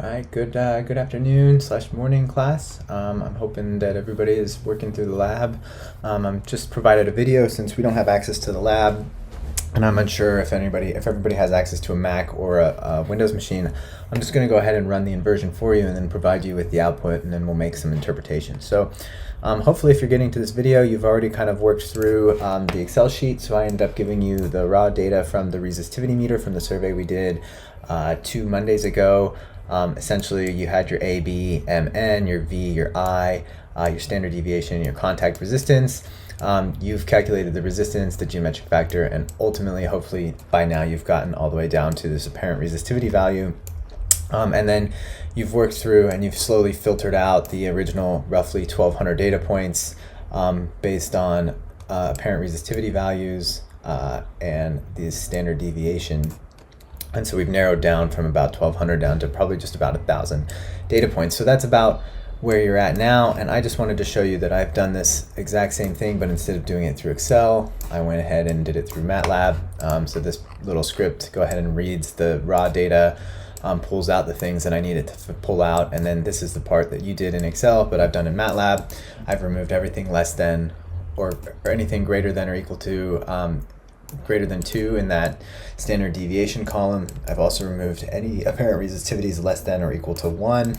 All right, good afternoon slash morning class. I'm hoping that everybody is working through the lab. I'm just provided a video since we don't have access to the lab, and I'm unsure if everybody has access to a Mac or a Windows machine. I'm just going to go ahead and run the inversion for you and then provide you with the output, and then we'll make some interpretation. So hopefully if you're getting to this video, you've already kind of worked through the Excel sheet. So I ended up giving you the raw data from the resistivity meter from the survey we did 2 Mondays ago. Essentially, you had your A, B, M, N, your V, your I, your standard deviation, your contact resistance. You've calculated the resistance, the geometric factor, and ultimately, hopefully, by now you've gotten all the way down to this apparent resistivity value. And then you've worked through and you've slowly filtered out the original roughly 1,200 data points based on apparent resistivity values and the standard deviation. And so we've narrowed down from about 1,200 down to probably just about 1,000 data points. So that's about where you're at now. And I just wanted to show you that I've done this exact same thing, but instead of doing it through Excel, I went ahead and did it through MATLAB. So this little script, go ahead and reads the raw data, pulls out the things that I needed to pull out. And then this is the part that you did in Excel, but I've done in MATLAB. I've removed everything less than or anything greater than or equal to greater than 2 in that standard deviation column. I've also removed any apparent resistivities less than or equal to 1.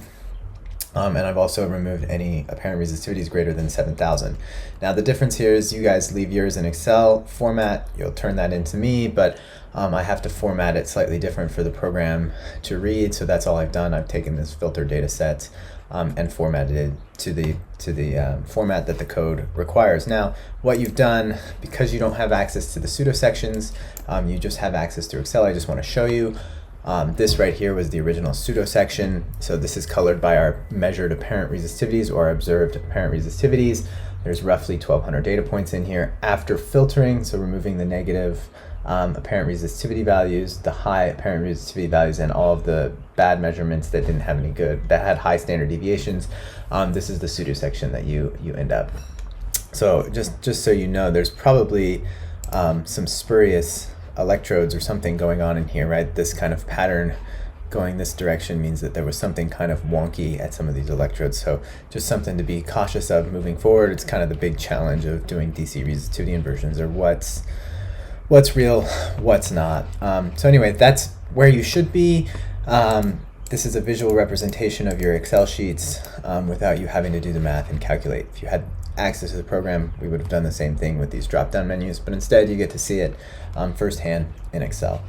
And I've also removed any apparent resistivities greater than 7,000. Now the difference here is you guys leave yours in Excel format, you'll turn that into me, but I have to format it slightly different for the program to read, so that's all I've done. I've taken this filtered data set and formatted it to the format that the code requires. Now, what you've done, because you don't have access to the pseudo sections, you just have access to Excel. I just want to show you. This right here was the original pseudo section. So this is colored by our measured apparent resistivities or observed apparent resistivities. There's roughly 1,200 data points in here after filtering, so removing the negative apparent resistivity values, the high apparent resistivity values, and all of the bad measurements that didn't have any good, that had high standard deviations. This is the pseudo section that you end up. So just so you know, there's probably some spurious electrodes or something going on in here, right? This kind of pattern going this direction means that there was something kind of wonky at some of these electrodes. So just something to be cautious of moving forward. It's kind of the big challenge of doing DC resistivity inversions, or what's real, what's not. So anyway, that's where you should be. This is a visual representation of your Excel sheets without you having to do the math and calculate. If you had access to the program, we would have done the same thing with these drop-down menus, but instead you get to see it firsthand in Excel.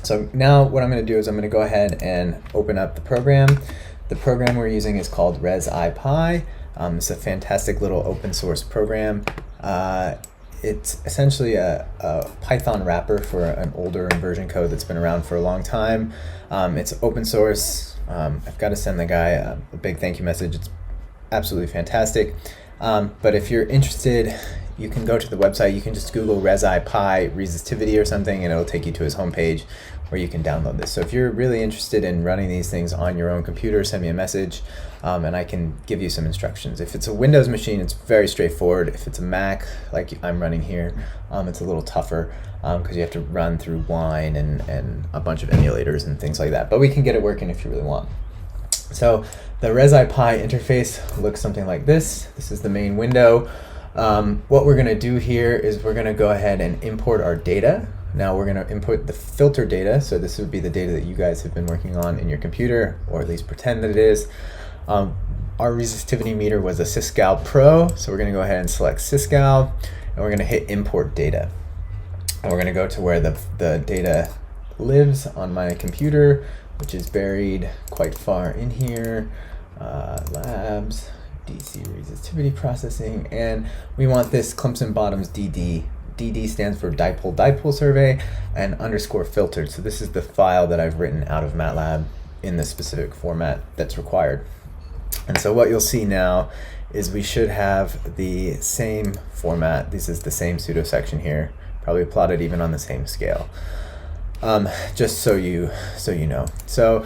So now what I'm going to do is I'm going to go ahead and open up the program. The program we're using is called ResIPy. It's a fantastic little open source program. It's essentially a Python wrapper for an older inversion code that's been around for a long time. It's open source. I've got to send the guy a big thank you message. It's absolutely fantastic. But if you're interested, you can go to the website. You can just Google ResIPy resistivity or something, and it'll take you to his homepage where you can download this. So if you're really interested in running these things on your own computer, send me a message and I can give you some instructions. If it's a Windows machine, it's very straightforward. If it's a Mac, like I'm running here, it's a little tougher because you have to run through Wine and a bunch of emulators and things like that. But we can get it working if you really want. So the ResIPy interface looks something like this. This is the main window. What we're going to do here is we're going to go ahead and import our data. Now we're going to import the filter data. So this would be the data that you guys have been working on in your computer, or at least pretend that it is. Our resistivity meter was a Syscal Pro. So we're going to go ahead and select Syscal, and we're going to hit import data. And we're going to go to where the data lives on my computer, which is buried quite far in here. Labs, DC Resistivity Processing, and we want this Clemson Bottoms DD. DD stands for dipole survey, and underscore filtered. So this is the file that I've written out of MATLAB in the specific format that's required. And so what you'll see now is we should have the same format. This is the same pseudo section here, probably plotted even on the same scale. Just so you know. So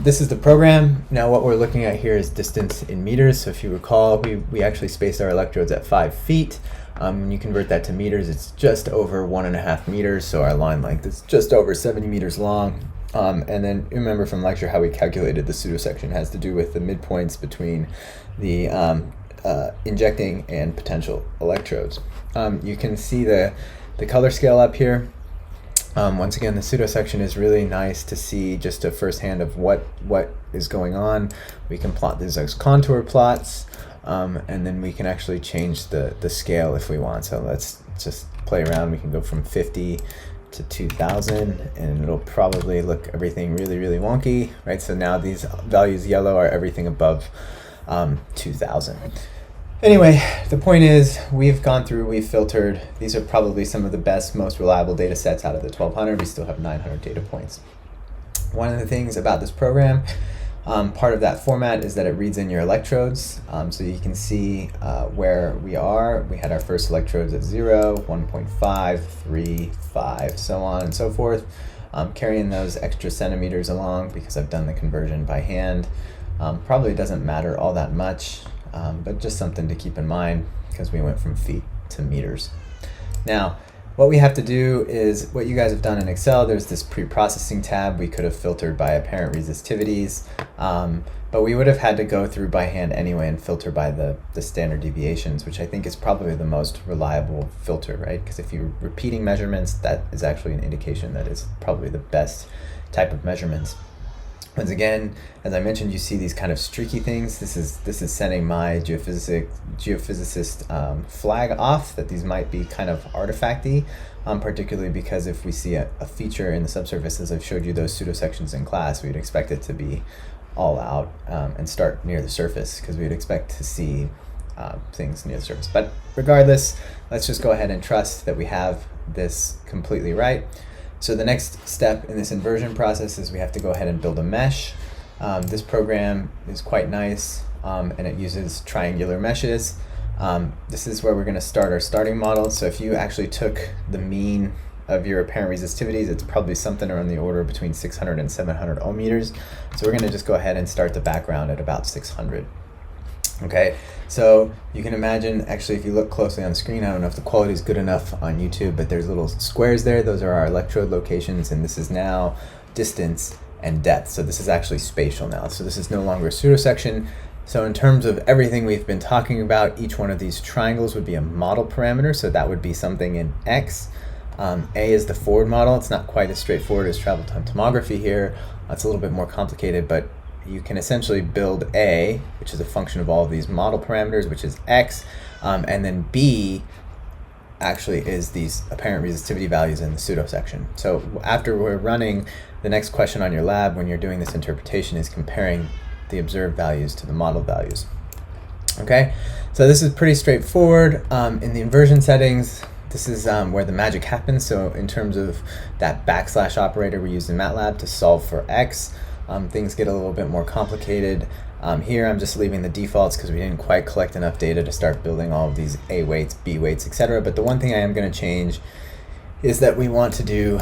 this is the program. Now what we're looking at here is distance in meters. So if you recall, we actually spaced our electrodes at 5 feet. When you convert that to meters, it's just over 1.5 meters. So our line length is just over 70 meters long. And then remember from lecture how we calculated the pseudosection has to do with the midpoints between the injecting and potential electrodes. You can see the color scale up here. Once again, the pseudosection is really nice to see just a firsthand of what is going on. We can plot these as contour plots, and then we can actually change the scale if we want. So let's just play around. We can go from 50 to 2000, and it'll probably look everything really, really wonky, right? So now these values yellow are everything above 2000. Anyway, the point is we've gone through, we've filtered. These are probably some of the best, most reliable data sets out of the 1200. We still have 900 data points. One of the things about this program, part of that format is that it reads in your electrodes. So you can see where we are. We had our first electrodes at 0, 1.5, 3, 5, so on and so forth. Carrying those extra centimeters along because I've done the conversion by hand. Probably doesn't matter all that much. But just something to keep in mind because we went from feet to meters. Now, what we have to do is what you guys have done in Excel. There's this pre-processing tab. We could have filtered by apparent resistivities, but we would have had to go through by hand anyway and filter by the standard deviations, which I think is probably the most reliable filter, right? Because if you're repeating measurements, that is actually an indication that it's probably the best type of measurements. Once again, as I mentioned, you see these kind of streaky things. This is sending my geophysicist flag off that these might be kind of artifacty, particularly because if we see a feature in the subsurface, as I've showed you those pseudosections in class, we'd expect it to be all out and start near the surface because we'd expect to see things near the surface. But regardless, let's just go ahead and trust that we have this completely right. So the next step in this inversion process is we have to go ahead and build a mesh. This program is quite nice and it uses triangular meshes. This is where we're going to start our starting model. So if you actually took the mean of your apparent resistivities, it's probably something around the order between 600 and 700 ohm meters. So we're going to just go ahead and start the background at about 600. Okay, so you can imagine, actually, if you look closely on the screen, I don't know if the quality is good enough on YouTube, but there's little squares there. Those are our electrode locations, and this is now distance and depth. So this is actually spatial now. So this is no longer a pseudosection. So in terms of everything we've been talking about, each one of these triangles would be a model parameter. So that would be something in X. A is the forward model. It's not quite as straightforward as travel time tomography here. It's a little bit more complicated, but you can essentially build A, which is a function of all of these model parameters, which is X, and then B actually is these apparent resistivity values in the pseudosection. So after we're running, the next question on your lab when you're doing this interpretation is comparing the observed values to the model values. Okay, so this is pretty straightforward. In the inversion settings, this is where the magic happens. So in terms of that backslash operator we used in MATLAB to solve for X, things get a little bit more complicated. Here I'm just leaving the defaults because we didn't quite collect enough data to start building all of these A weights, B weights, etc. But the one thing I am going to change is that we want to do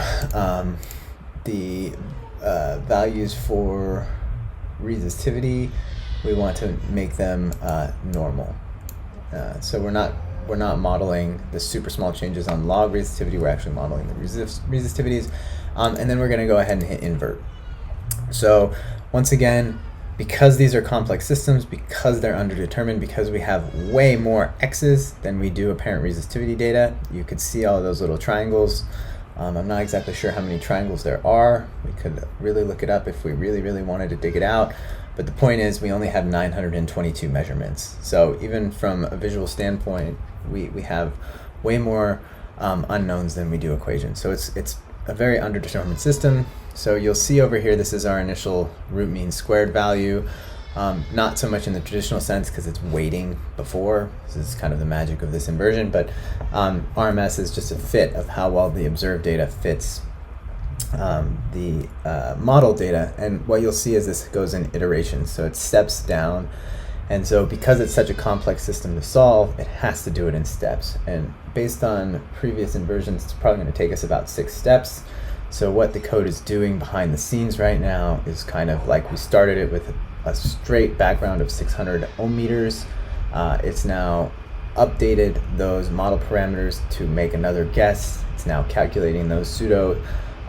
the values for resistivity. We want to make them normal. So we're not modeling the super small changes on log resistivity. We're actually modeling the resistivities, and then we're going to go ahead and hit invert. So once again, because these are complex systems, because they're underdetermined, because we have way more X's than we do apparent resistivity data, you could see all those little triangles. I'm not exactly sure how many triangles there are. We could really look it up if we really, really wanted to dig it out. But the point is we only have 922 measurements. So even from a visual standpoint, we have way more unknowns than we do equations. So it's a very underdetermined system. So you'll see over here, this is our initial root mean squared value. Not so much in the traditional sense because it's weighting before. This is kind of the magic of this inversion, but RMS is just a fit of how well the observed data fits the model data. And what you'll see is this goes in iterations, so it steps down. And so because it's such a complex system to solve, it has to do it in steps. And based on previous inversions, it's probably going to take us about 6 steps. So what the code is doing behind the scenes right now is kind of like we started it with a straight background of 600 ohm meters. It's now updated those model parameters to make another guess. It's now calculating those pseudo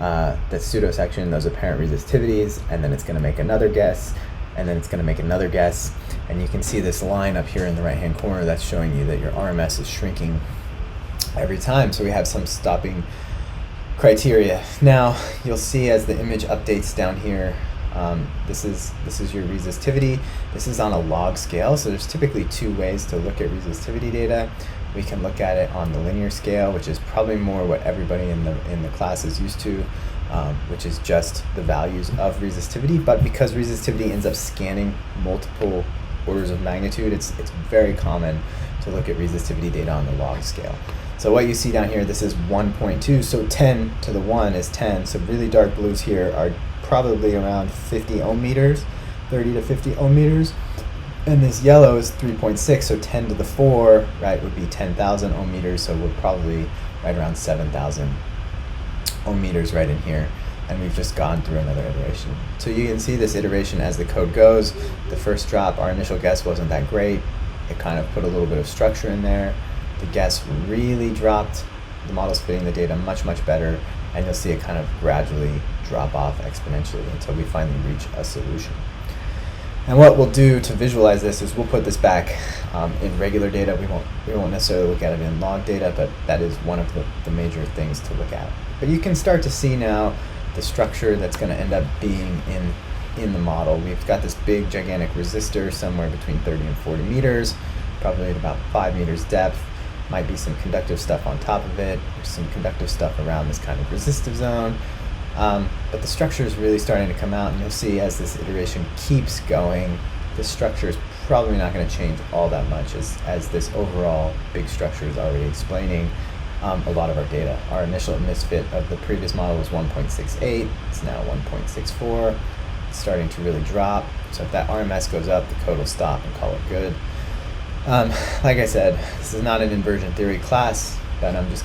the pseudo section, those apparent resistivities, and then it's going to make another guess, and then it's going to make another guess. And you can see this line up here in the right hand corner that's showing you that your RMS is shrinking every time. So we have some stopping criteria. Now you'll see as the image updates down here, this is your resistivity. This is on a log scale, so there's typically two ways to look at resistivity data. We can look at it on the linear scale, which is probably more what everybody in the class is used to, which is just the values of resistivity. But because resistivity ends up scanning multiple orders of magnitude, it's very common to look at resistivity data on the log scale. So what you see down here, this is 1.2, so 10 to the 1 is 10. So really dark blues here are probably around 50 ohm meters, 30 to 50 ohm meters. And this yellow is 3.6, so 10 to the 4, right, would be 10,000 ohm meters, so we're probably right around 7,000 ohm meters right in here. And we've just gone through another iteration. So you can see this iteration as the code goes. The first drop, our initial guess wasn't that great. It kind of put a little bit of structure in there. The guess really dropped. The model's fitting the data much, much better. And you'll see it kind of gradually drop off exponentially until we finally reach a solution. And what we'll do to visualize this is we'll put this back in regular data. We won't necessarily look at it in log data, but that is one of the major things to look at. But you can start to see now the structure that's going to end up being in the model. We've got this big gigantic resistor somewhere between 30 and 40 meters, probably at about 5 meters depth. Might be some conductive stuff on top of it. There's some conductive stuff around this kind of resistive zone. But the structure is really starting to come out, and you'll see as this iteration keeps going, the structure is probably not going to change all that much as this overall big structure is already explaining a lot of our data. Our initial misfit of the previous model was 1.68. It's now 1.64. It's starting to really drop. So if that RMS goes up, the code will stop and call it good. Like I said, this is not an inversion theory class, but I'm just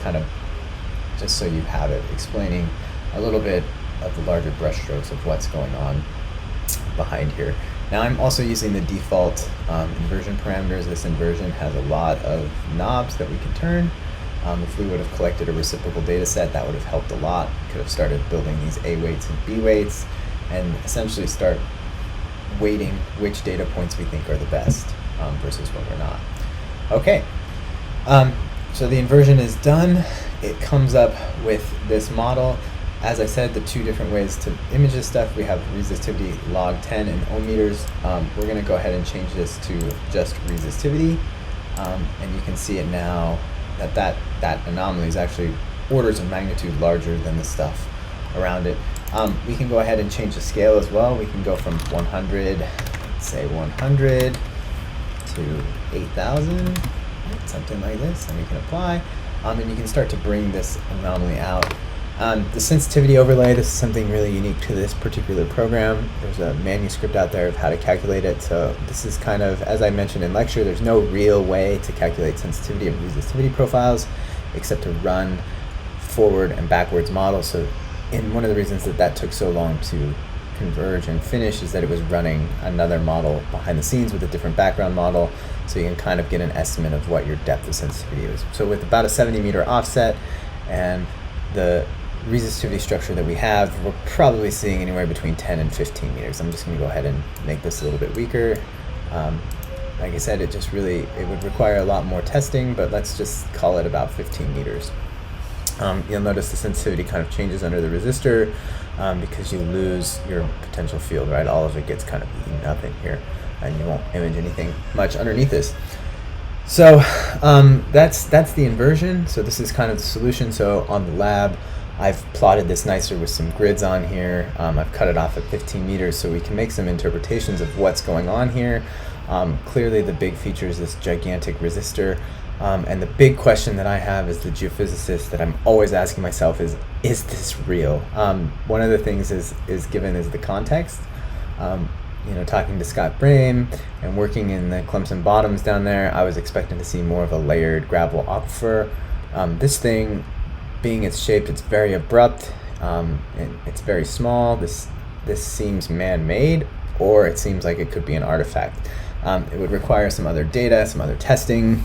so you have it, explaining a little bit of the larger brushstrokes of what's going on behind here. Now I'm also using the default inversion parameters. This inversion has a lot of knobs that we can turn. If we would have collected a reciprocal data set, that would have helped a lot. We could have started building these A weights and B weights and essentially start weighting which data points we think are the best versus what we're not. Okay, so the inversion is done. It comes up with this model. As I said, the two different ways to image this stuff, we have resistivity log 10 in ohm meters. We're going to go ahead and change this to just resistivity, and you can see it now that anomaly is actually orders of magnitude larger than the stuff around it. We can go ahead and change the scale as well. We can go from 100, let's say 100 to 8,000, something like this, and we can apply. And you can start to bring this anomaly out. The sensitivity overlay, this is something really unique to this particular program. There's a manuscript out there of how to calculate it. So this is kind of, as I mentioned in lecture, there's no real way to calculate sensitivity of resistivity profiles except to run forward and backwards models. So one of the reasons that took so long to converge and finish is that it was running another model behind the scenes with a different background model, so you can kind of get an estimate of what your depth of sensitivity is. So with about a 70 meter offset and the resistivity structure that we have, we're probably seeing anywhere between 10 and 15 meters. I'm just going to go ahead and make this a little bit weaker. Like I said, it would require a lot more testing, but let's just call it about 15 meters. You'll notice the sensitivity kind of changes under the resistor because you lose your potential field, right? All of it gets kind of eaten up in here, and you won't image anything much underneath this. So that's the inversion. So this is kind of the solution. So on the lab, I've plotted this nicer with some grids on here. I've cut it off at 15 meters so we can make some interpretations of what's going on here. Clearly the big feature is this gigantic resistor. And the big question that I have as the geophysicist that I'm always asking myself is this real? One of the things is given is the context. Talking to Scott Brame and working in the Clemson bottoms down there, I was expecting to see more of a layered gravel aquifer. This thing, being its shaped, it's very abrupt, it's very small. This seems man-made, or it seems like it could be an artifact. It would require some other data, some other testing.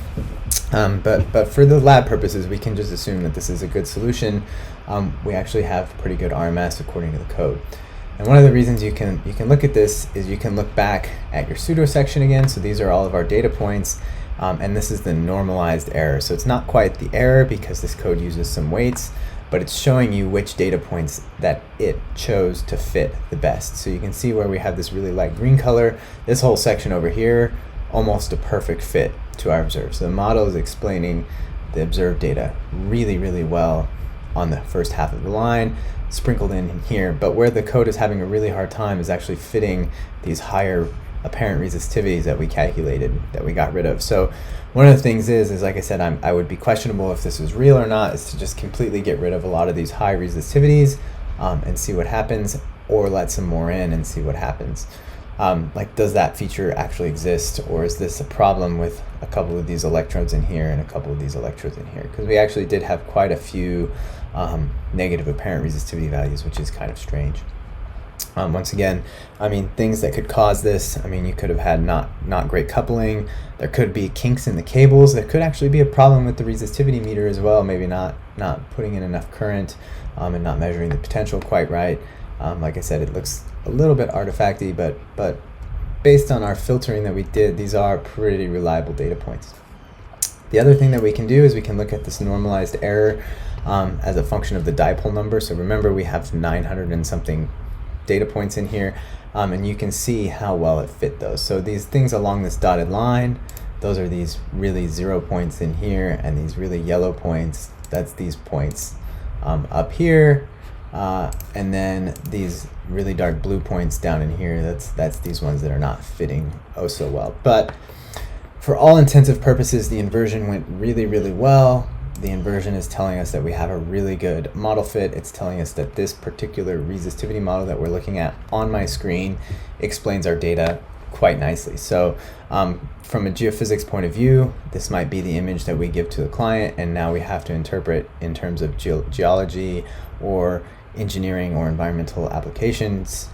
But for the lab purposes, we can just assume that this is a good solution. We actually have pretty good RMS according to the code. And one of the reasons you can look at this is you can look back at your pseudo section again. So these are all of our data points, and this is the normalized error. So it's not quite the error because this code uses some weights, but it's showing you which data points that it chose to fit the best. So you can see where we have this really light green color. This whole section over here, almost a perfect fit to our observed. So the model is explaining the observed data really, really well on the first half of the line, sprinkled in here. But where the code is having a really hard time is actually fitting these higher apparent resistivities that we calculated, that we got rid of. So one of the things is like I said, I would be questionable if this is real or not, is to just completely get rid of a lot of these high resistivities and see what happens, or let some more in and see what happens. Like, does that feature actually exist, or is this a problem with a couple of these electrodes in here and a couple of these electrodes in here? Because we actually did have quite a few negative apparent resistivity values, which is kind of strange. Once again, I mean, things that could cause this, I mean, you could have had not great coupling. There could be kinks in the cables. There could actually be a problem with the resistivity meter as well, maybe not putting in enough current and not measuring the potential quite right. Like I said, it looks a little bit artifacty, but based on our filtering that we did, these are pretty reliable data points. The other thing that we can do is we can look at this normalized error as a function of the dipole number. So remember, we have 900 and something data points in here, and you can see how well it fit those. So these things along this dotted line, those are these really 0 points in here, and these really yellow points, that's these points up here. And then these really dark blue points down in here, that's these ones that are not fitting oh so well. But for all intensive purposes, the inversion went really, really well. The inversion is telling us that we have a really good model fit. It's telling us that this particular resistivity model that we're looking at on my screen explains our data quite nicely. So from a geophysics point of view, this might be the image that we give to the client, and now we have to interpret in terms of geology or engineering or environmental applications,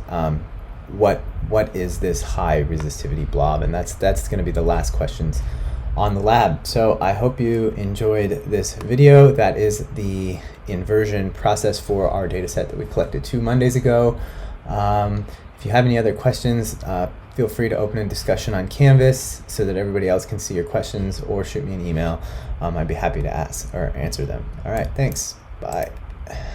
what is this high resistivity blob? And that's going to be the last questions on the lab. So I hope you enjoyed this video. That is the inversion process for our data set that we collected 2 Mondays ago. If you have any other questions, feel free to open a discussion on Canvas so that everybody else can see your questions, or shoot me an email. I'd be happy to ask or answer them. All right, thanks. Bye.